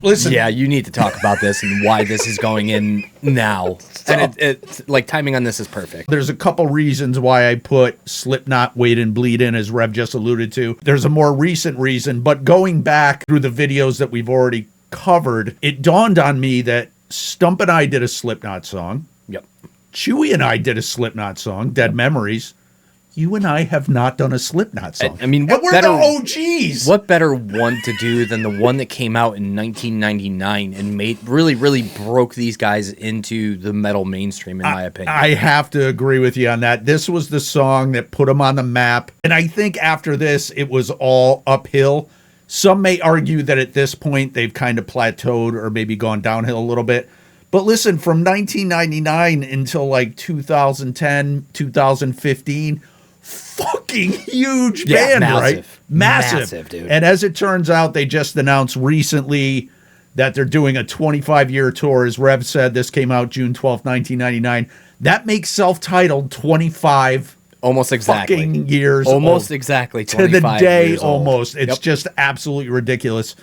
Listen. Yeah, you need to talk about this and why this is going in now. And it's like timing on this is perfect. There's a couple reasons why I put Slipknot, Wait and Bleed in, as Rev just alluded to. There's a more recent reason, but going back through the videos that we've already covered, it dawned on me that Stump and I did a Slipknot song. Yep. Chewy and I did a Slipknot song, Dead Memories. You and I have not done a Slipknot song. I mean, we're the OGs. What better one to do than the one that came out in 1999 and really broke these guys into the metal mainstream, in my opinion. I have to agree with you on that. This was the song that put them on the map. And I think after this, it was all uphill. Some may argue that at this point, they've kind of plateaued or maybe gone downhill a little bit. But listen, from 1999 until like 2010, 2015, fucking huge band, right? Massive, dude. And as it turns out, they just announced recently that they're doing a 25-year tour. As Rev said, this came out June 12th, 1999. That makes self-titled 25 almost exactly fucking years almost old. exactly 25 to the day old. Almost. It's just absolutely ridiculous.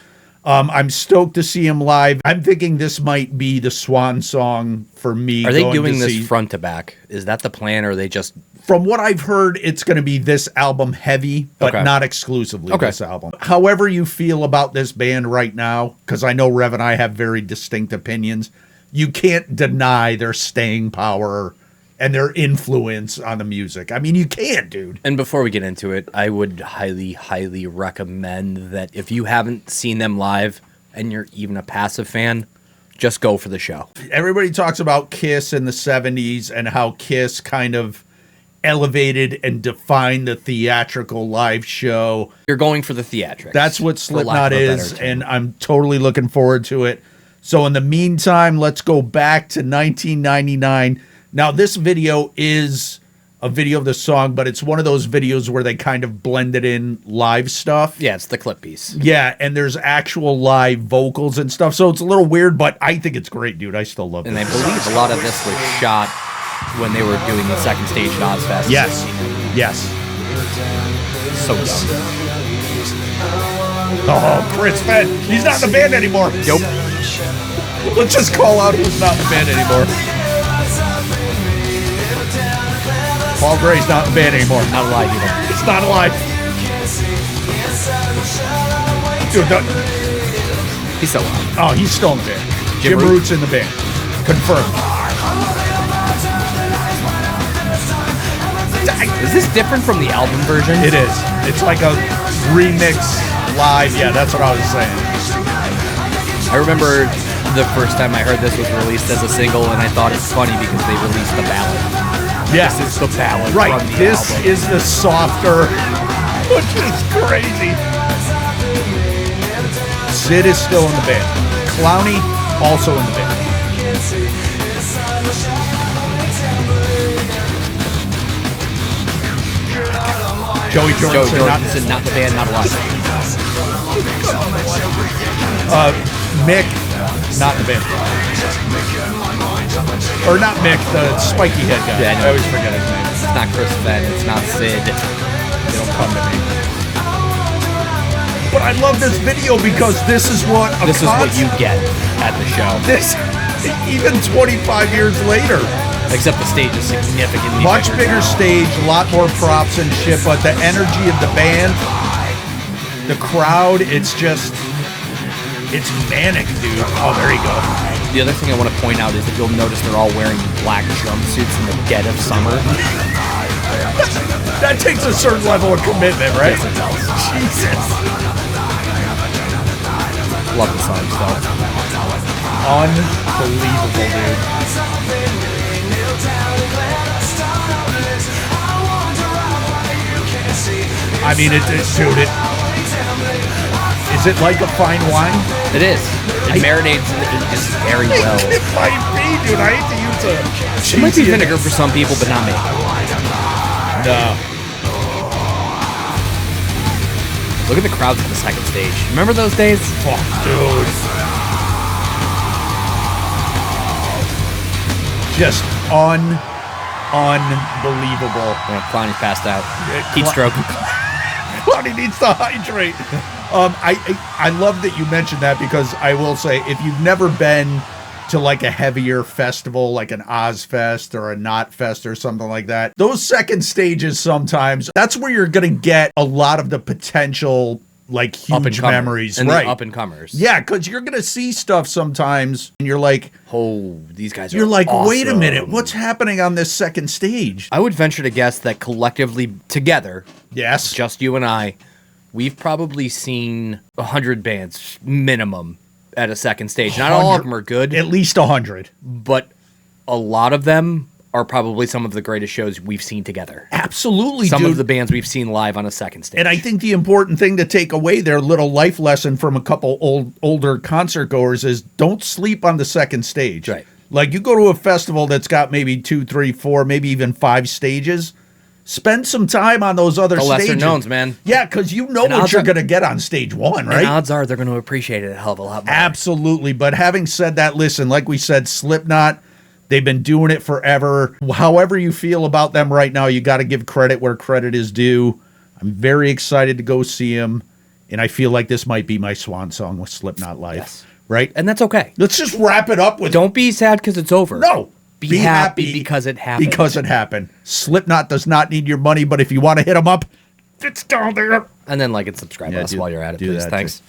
I'm stoked to see him live. I'm thinking this might be the swan song for me. Are they doing this front to back? Is that the plan, or are they just... From what I've heard, it's going to be this album heavy, but not exclusively this album. However you feel about this band right now, because I know Rev and I have very distinct opinions, you can't deny their staying power and their influence on the music. I mean, you can't, dude. And before we get into it, I would highly recommend that if you haven't seen them live and you're even a passive fan, just go for the show. Everybody talks about Kiss in the 70s and how Kiss kind of elevated and defined the theatrical live show. You're going for the theatrics. That's what Slipknot is, and I'm totally looking forward to it. So in the meantime, let's go back to 1999. Now, this video is a video of the song, but it's one of those videos where they kind of blended in live stuff. Yeah, it's the clip piece. Yeah, and there's actual live vocals and stuff, so it's a little weird, but I think it's great, dude. I still love it. And I believe a lot of this was shot when they were doing the second stage at Ozfest. Yes, yes. So dumb. Oh, Chris Fenn. He's not in the band anymore. Nope. Let's just call out who's not in the band anymore. Paul Gray's not in the band anymore. Not alive either. It's not alive. Dude, he's still alive. Oh, he's still in the band. Jim Root's in the band. Confirmed. Is this different from the album version? It is. It's like a remix live. Yeah, that's what I was saying. I remember the first time I heard this was released as a single, and I thought it's funny because they released the ballad. Yeah. This is the ballad right. from the This album. is the softer, which is crazy. Sid is still in the band. Clowney also in the band. Joey Jordanson, not the band, not alive. Mick, not in the band. Or not Mick, the spiky head guy. Yeah, I always forget his name. It's not Chris Fenn, it's not Sid. They don't come to me. But I love this video because this is what you get at the show. This, even 25 years later. Except the stage is significantly much bigger stage, a lot more props and shit, but the energy of the band, the crowd, it's manic, dude. Oh, there you go. The other thing I want to point out is that you'll notice they're all wearing black jumpsuits in the dead of summer. That takes a certain level of commitment, right? Yes, it does. Jesus. Love the songs, though. Unbelievable, dude. I mean, dude, is it like a fine wine? It is. It marinates just very well. It might be, dude. I hate to use It might be vinegar for some people, but not me. No. Look at the crowds at the second stage. Remember those days? Fuck, dude. Just unbelievable. Clowney's passed out. Keep stroking. Clowney needs to hydrate. I love that you mentioned that, because I will say, if you've never been to like a heavier festival, like an Ozfest or a Knot Fest or something like that, those second stages sometimes, that's where you're going to get a lot of the potential, like, huge memories. And right. the up-and-comers. Yeah, because you're going to see stuff sometimes and you're like, oh, these guys are you're like, awesome. Wait a minute, what's happening on this second stage? I would venture to guess that collectively together, Yes. just you and I, we've probably seen 100 bands minimum at a second stage. Not all of them are good, At least 100. but a lot of them are probably some of the greatest shows we've seen together. Absolutely, Some dude. of the bands we've seen live on a second stage. And I think the important thing to take away, their little life lesson from a couple older concert goers, is don't sleep on the second stage. Right. Like, you go to a festival that's got maybe 2, 3, 4, maybe even 5 stages. Spend some time on those other the stages. lesser knowns, man. Yeah, because you know And what odds you're are- going to get on stage 1, right? And odds are they're going to appreciate it a hell of a lot more. Absolutely. But having said that, listen, like we said, Slipknot, they've been doing it forever. However you feel about them right now, you got to give credit where credit is due. I'm very excited to go see them, and I feel like this might be my swan song with Slipknot live. Yes. Right? And that's okay. Let's just wrap it up with... Don't be sad because it's over. No. Be happy because it happened. Because it happened. Slipknot does not need your money, but if you want to hit them up, it's down there. And then like and subscribe us while you're at it, do please. that, Thanks. too.